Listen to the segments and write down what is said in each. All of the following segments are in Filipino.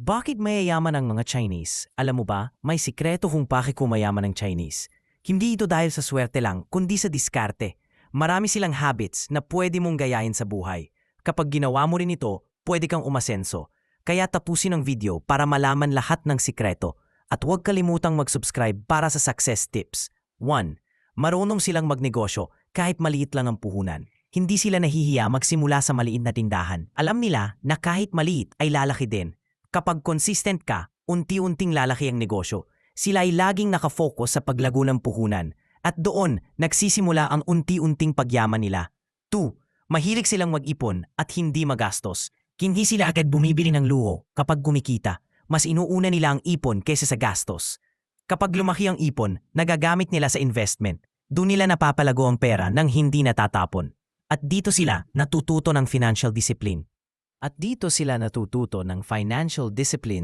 Bakit mayayaman ang mga Chinese? Alam mo ba, may sikreto kung bakit kumayaman ang Chinese. Hindi ito dahil sa swerte lang, kundi sa diskarte. Marami silang habits na pwede mong gayahin sa buhay. Kapag ginawa mo rin ito, pwede kang umasenso. Kaya tapusin ang video para malaman lahat ng sikreto. At huwag kalimutang mag-subscribe para sa success tips. 1. Marunong silang magnegosyo kahit maliit lang ang puhunan. Hindi sila nahihiya magsimula sa maliit na tindahan. Alam nila na kahit maliit ay lalaki din. Kapag consistent ka, unti-unting lalaki ang negosyo. Sila ay laging nakafocus sa paglago ng puhunan at doon nagsisimula ang unti-unting pagyaman nila. 2. Mahilig silang mag-ipon at hindi magastos. Hindi sila agad bumibili ng luho kapag kumikita. Mas inuuna nila ang ipon kaysa sa gastos. Kapag lumaki ang ipon, nagagamit nila sa investment. Doon nila napapalago ang pera nang hindi natatapon. At dito sila natututo ng financial discipline.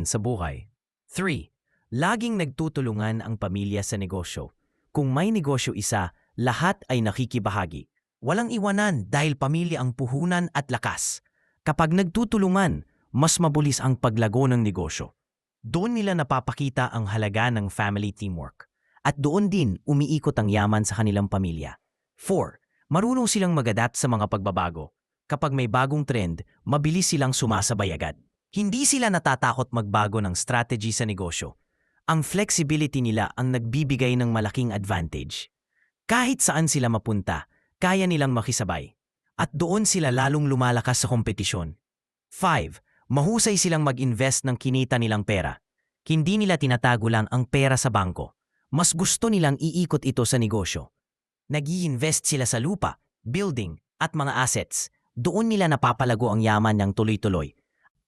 Sa buhay. 3. Laging nagtutulungan ang pamilya sa negosyo. Kung may negosyo isa, lahat ay nakikibahagi. Walang iwanan dahil pamilya ang puhunan at lakas. Kapag nagtutulungan, mas mabilis ang paglago ng negosyo. Doon nila napapakita ang halaga ng family teamwork. At doon din umiikot ang yaman sa kanilang pamilya. 4. Marunong silang mag-adapt sa mga pagbabago. Kapag may bagong trend, mabilis silang sumasabay agad. Hindi sila natatakot magbago ng strategy sa negosyo. Ang flexibility nila ang nagbibigay ng malaking advantage. Kahit saan sila mapunta, kaya nilang makisabay. At doon sila lalong lumalakas sa kompetisyon. 5. Mahusay silang mag-invest ng kinita nilang pera. Hindi nila tinatago lang ang pera sa bangko. Mas gusto nilang iikot ito sa negosyo. Nag-i-invest sila sa lupa, building, at mga assets. Doon nila napapalago ang yaman ng tuloy-tuloy.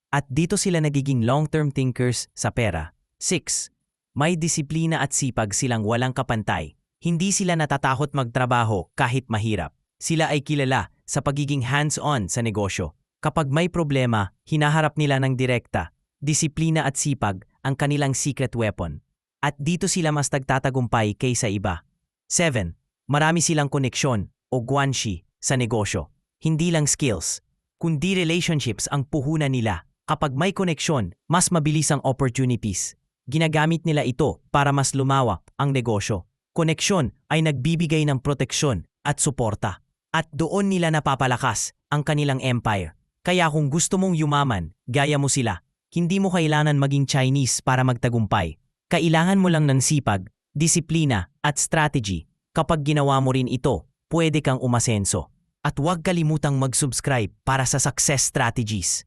At dito sila nagiging long-term thinkers sa pera. 6. May disiplina at sipag silang walang kapantay. Hindi sila natatakot magtrabaho kahit mahirap. Sila ay kilala sa pagiging hands-on sa negosyo. Kapag may problema, hinaharap nila ng direkta. Disiplina at sipag ang kanilang secret weapon. At dito sila mas nagtatagumpay kaysa iba. 7. Marami silang koneksyon o guanxi sa negosyo. Hindi lang skills, kundi relationships ang puhunan nila. Kapag may koneksyon, mas mabilis ang opportunities. Ginagamit nila ito para mas lumawak ang negosyo. Koneksyon ay nagbibigay ng proteksyon at suporta. At doon nila napapalakas ang kanilang empire. Kaya kung gusto mong yumaman, gaya mo sila. Hindi mo kailangan maging Chinese para magtagumpay. Kailangan mo lang ng sipag, disiplina at strategy. Kapag ginawa mo rin ito, pwede kang umasenso. At huwag kalimutang mag-subscribe para sa success strategies.